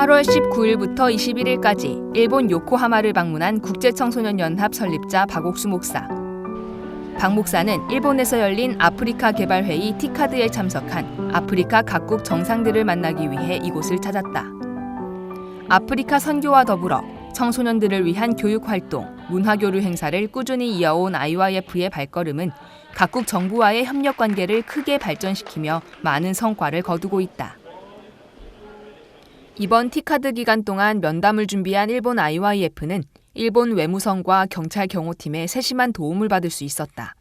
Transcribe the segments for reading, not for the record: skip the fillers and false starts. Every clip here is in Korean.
8월 19일부터 21일까지 일본 요코하마를 방문한 국제청소년연합 설립자 박옥수 목사. 박 목사는 일본에서 열린 아프리카 개발회의 티카드에 참석한 아프리카 각국 정상들을 만나기 위해 이곳을 찾았다. 아프리카 선교와 더불어 청소년들을 위한 교육활동, 문화교류 행사를 꾸준히 이어온 IYF의 발걸음은 각국 정부와의 협력관계를 크게 발전시키며 많은 성과를 거두고 있다. 이번 티카드 기간 동안 면담을 준비한 일본 IYF는 일본 외무성과 경찰 경호팀의 세심한 도움을 받을 수 있었다.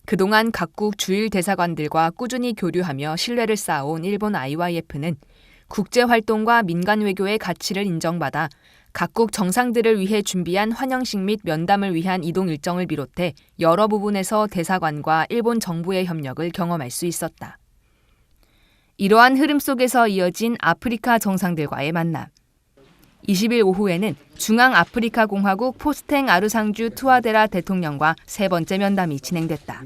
그동안 각국 주일 대사관들과 꾸준히 교류하며 신뢰를 쌓아온 일본 IYF는 국제활동과 민간 외교의 가치를 인정받아 각국 정상들을 위해 준비한 환영식 및 면담을 위한 이동 일정을 비롯해 여러 부분에서 대사관과 일본 정부의 협력을 경험할 수 있었다. 이러한 흐름 속에서 이어진 아프리카 정상들과의 만남. 20일 오후에는 중앙아프리카공화국 포스탱 아르상주 투아데라 대통령과 세 번째 면담이 진행됐다.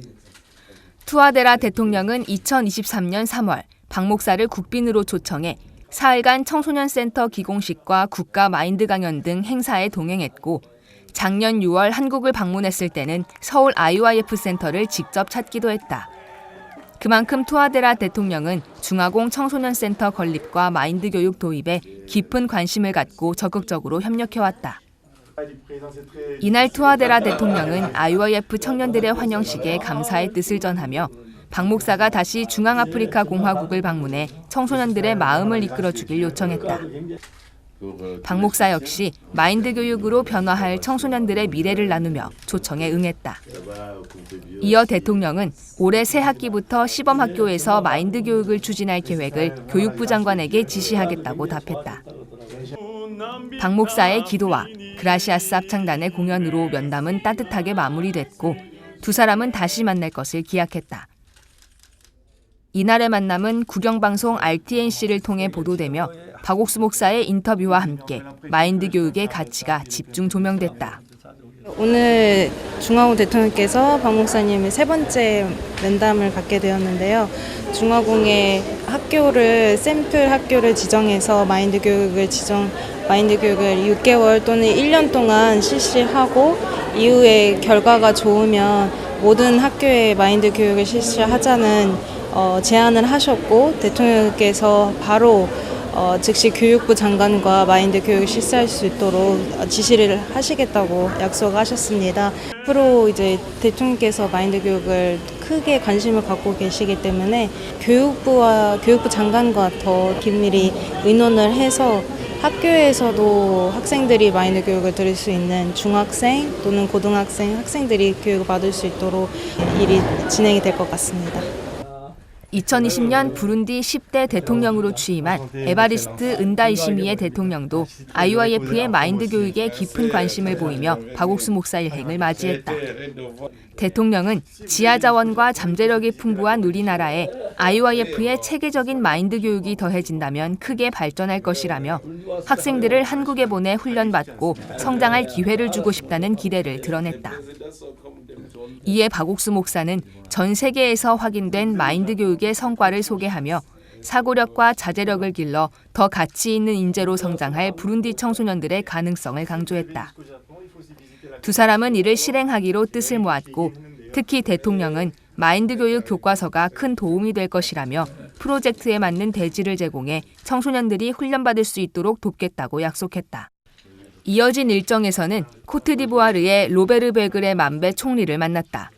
투아데라 대통령은 2023년 3월 박 목사를 국빈으로 초청해 사흘간 청소년센터 기공식과 국가 마인드 강연 등 행사에 동행했고 작년 6월 한국을 방문했을 때는 서울 IYF 센터를 직접 찾기도 했다. 그만큼 투아데라 대통령은 중아공 청소년센터 건립과 마인드 교육 도입에 깊은 관심을 갖고 적극적으로 협력해왔다. 이날 투아데라 대통령은 IYF 청년들의 환영식에 감사의 뜻을 전하며 박 목사가 다시 중앙아프리카 공화국을 방문해 청소년들의 마음을 이끌어주길 요청했다. 박 목사 역시 마인드 교육으로 변화할 청소년들의 미래를 나누며 초청에 응했다. 이어 대통령은 올해 새 학기부터 시범학교에서 마인드 교육을 추진할 계획을 교육부 장관에게 지시하겠다고 답했다. 박 목사의 기도와 그라시아스 합창단의 공연으로 면담은 따뜻하게 마무리됐고 두 사람은 다시 만날 것을 기약했다. 이날의 만남은 국영방송 RTNC를 통해 보도되며 박옥수 목사의 인터뷰와 함께 마인드 교육의 가치가 집중 조명됐다. 오늘 중화공 대통령께서 박 목사님의 세 번째 면담을 갖게 되었는데요. 중화공의 학교를 샘플 학교를 지정해서 마인드 교육을 6개월 또는 1년 동안 실시하고 이후에 결과가 좋으면 모든 학교에 마인드 교육을 실시하자는 제안을 하셨고 대통령께서 바로 즉시 교육부 장관과 마인드 교육을 실시할 수 있도록 지시를 하시겠다고 약속하셨습니다. 앞으로 이제 대통령께서 마인드 교육을 크게 관심을 갖고 계시기 때문에 교육부 장관과 더 긴밀히 의논을 해서 학교에서도 학생들이 마인드 교육을 들을 수 있는 중학생 또는 고등학생 학생들이 교육을 받을 수 있도록 일이 진행이 될 것 같습니다. 2020년 부룬디 10대 대통령으로 취임한 에바리스트 은다이시미에 대통령도 IYF의 마인드 교육에 깊은 관심을 보이며 박옥수 목사 일행을 맞이했다. 대통령은 지하자원과 잠재력이 풍부한 우리나라에 IYF의 체계적인 마인드 교육이 더해진다면 크게 발전할 것이라며 학생들을 한국에 보내 훈련받고 성장할 기회를 주고 싶다는 기대를 드러냈다. 이에 박옥수 목사는 전 세계에서 확인된 마인드 교육의 성과를 소개하며 사고력과 자제력을 길러 더 가치 있는 인재로 성장할 부룬디 청소년들의 가능성을 강조했다. 두 사람은 이를 실행하기로 뜻을 모았고 특히 대통령은 마인드 교육 교과서가 큰 도움이 될 것이라며 프로젝트에 맞는 대지를 제공해 청소년들이 훈련받을 수 있도록 돕겠다고 약속했다. 이어진 일정에서는 코트디부아르의 로베르 베글의 만배 총리를 만났다.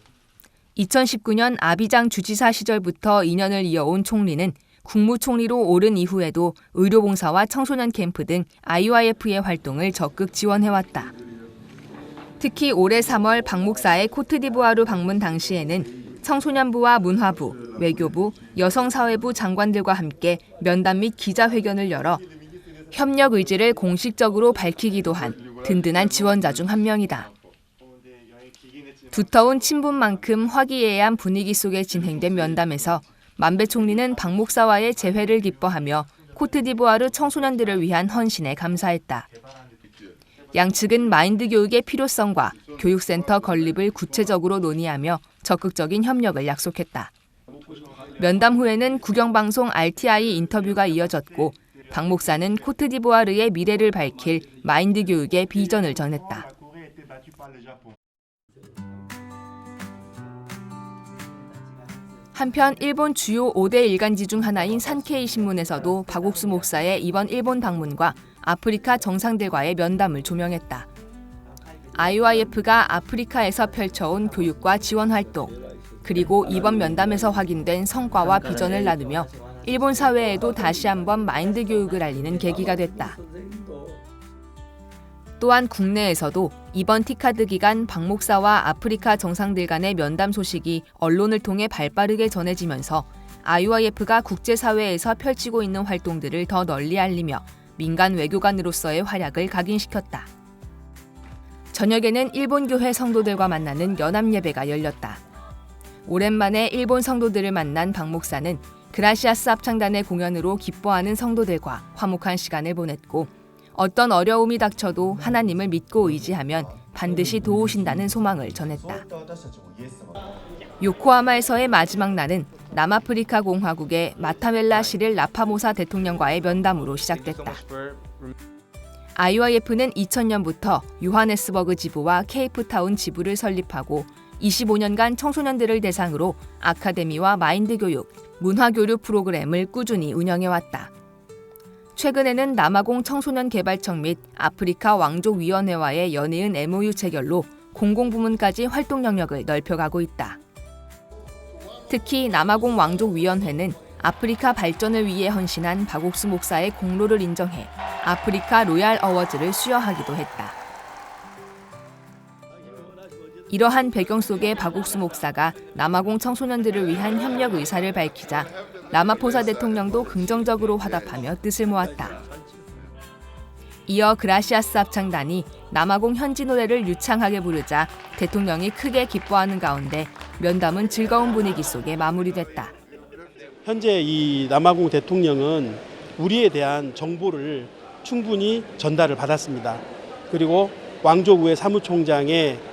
2019년 아비장 주지사 시절부터 인연을 이어온 총리는 국무총리로 오른 이후에도 의료봉사와 청소년 캠프 등 IYF의 활동을 적극 지원해왔다. 특히 올해 3월 박 목사의 코트디부아르 방문 당시에는 청소년부와 문화부, 외교부, 여성사회부 장관들과 함께 면담 및 기자회견을 열어 협력 의지를 공식적으로 밝히기도 한 든든한 지원자 중 한 명이다. 두터운 친분만큼 화기애애한 분위기 속에 진행된 면담에서 만배 총리는 박 목사와의 재회를 기뻐하며 코트디부아르 청소년들을 위한 헌신에 감사했다. 양측은 마인드 교육의 필요성과 교육센터 건립을 구체적으로 논의하며 적극적인 협력을 약속했다. 면담 후에는 국영방송 RTI 인터뷰가 이어졌고 박 목사는 코트디부아르의 미래를 밝힐 마인드 교육의 비전을 전했다. 한편 일본 주요 5대 일간지 중 하나인 산케이 신문에서도 박옥수 목사의 이번 일본 방문과 아프리카 정상들과의 면담을 조명했다. IYF가 아프리카에서 펼쳐온 교육과 지원 활동, 그리고 이번 면담에서 확인된 성과와 비전을 나누며 일본 사회에도 다시 한번 마인드 교육을 알리는 계기가 됐다. 또한 국내에서도 이번 티카드 기간 박 목사와 아프리카 정상들 간의 면담 소식이 언론을 통해 발빠르게 전해지면서 IYF가 국제사회에서 펼치고 있는 활동들을 더 널리 알리며 민간 외교관으로서의 활약을 각인시켰다. 저녁에는 일본 교회 성도들과 만나는 연합예배가 열렸다. 오랜만에 일본 성도들을 만난 박 목사는 그라시아스 합창단의 공연으로 기뻐하는 성도들과 화목한 시간을 보냈고 어떤 어려움이 닥쳐도 하나님을 믿고 의지하면 반드시 도우신다는 소망을 전했다. 요코하마에서의 마지막 날은 남아프리카 공화국의 마타멜라 시릴 라파모사 대통령과의 면담으로 시작됐다. IYF는 2000년부터 요하네스버그 지부와 케이프타운 지부를 설립하고 25년간 청소년들을 대상으로 아카데미와 마인드 교육, 문화교류 프로그램을 꾸준히 운영해왔다. 최근에는 남아공 청소년 개발청 및 아프리카 왕족위원회와의 연이은 MOU 체결로 공공부문까지 활동 영역을 넓혀가고 있다. 특히 남아공 왕족위원회는 아프리카 발전을 위해 헌신한 박옥수 목사의 공로를 인정해 아프리카 로얄 어워즈를 수여하기도 했다. 이러한 배경 속에 박옥수 목사가 남아공 청소년들을 위한 협력 의사를 밝히자 라마포사 대통령도 긍정적으로 화답하며 뜻을 모았다. 이어 그라시아스 합창단이 남아공 현지 노래를 유창하게 부르자 대통령이 크게 기뻐하는 가운데 면담은 즐거운 분위기 속에 마무리됐다. 현재 이 남아공 대통령은 우리에 대한 정보를 충분히 전달을 받았습니다. 그리고 왕족의회 사무총장의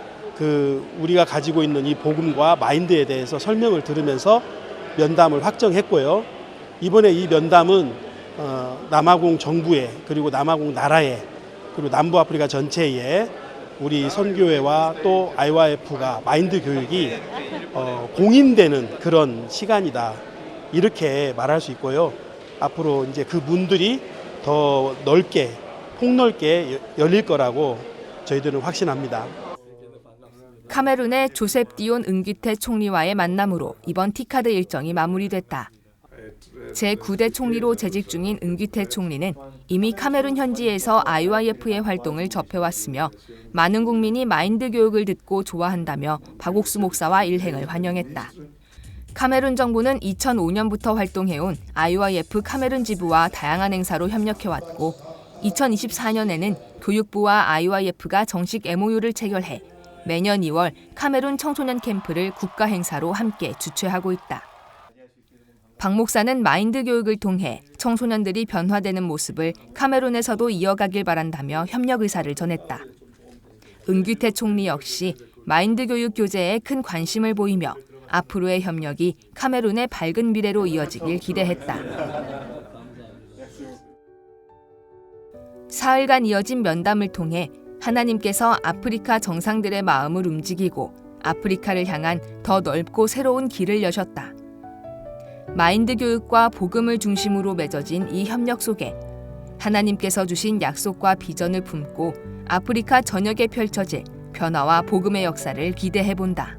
우리가 가지고 있는 이 복음과 마인드에 대해서 설명을 들으면서 면담을 확정했고요. 이번에 이 면담은 남아공 정부에 그리고 남아공 나라에 그리고 남부아프리카 전체에 우리 선교회와 또 IYF가 마인드 교육이 공인되는 그런 시간이다. 이렇게 말할 수 있고요. 앞으로 이제 그 문들이 더 넓게 폭넓게 열릴 거라고 저희들은 확신합니다. 카메룬의 조셉 디온 은귀태 총리와의 만남으로 이번 티카드 일정이 마무리됐다. 제9대 총리로 재직 중인 은귀태 총리는 이미 카메룬 현지에서 IYF의 활동을 접해왔으며 많은 국민이 마인드 교육을 듣고 좋아한다며 박옥수 목사와 일행을 환영했다. 카메룬 정부는 2005년부터 활동해온 IYF 카메룬 지부와 다양한 행사로 협력해왔고 2024년에는 교육부와 IYF가 정식 MOU를 체결해 매년 2월 카메룬 청소년 캠프를 국가 행사로 함께 주최하고 있다. 박 목사는 마인드 교육을 통해 청소년들이 변화되는 모습을 카메룬에서도 이어가길 바란다며 협력 의사를 전했다. 은귀태 총리 역시 마인드 교육 교재에 큰 관심을 보이며 앞으로의 협력이 카메룬의 밝은 미래로 이어지길 기대했다. 사흘간 이어진 면담을 통해 하나님께서 아프리카 정상들의 마음을 움직이고 아프리카를 향한 더 넓고 새로운 길을 여셨다. 마인드 교육과 복음을 중심으로 맺어진 이 협력 속에 하나님께서 주신 약속과 비전을 품고 아프리카 전역에 펼쳐질 변화와 복음의 역사를 기대해본다.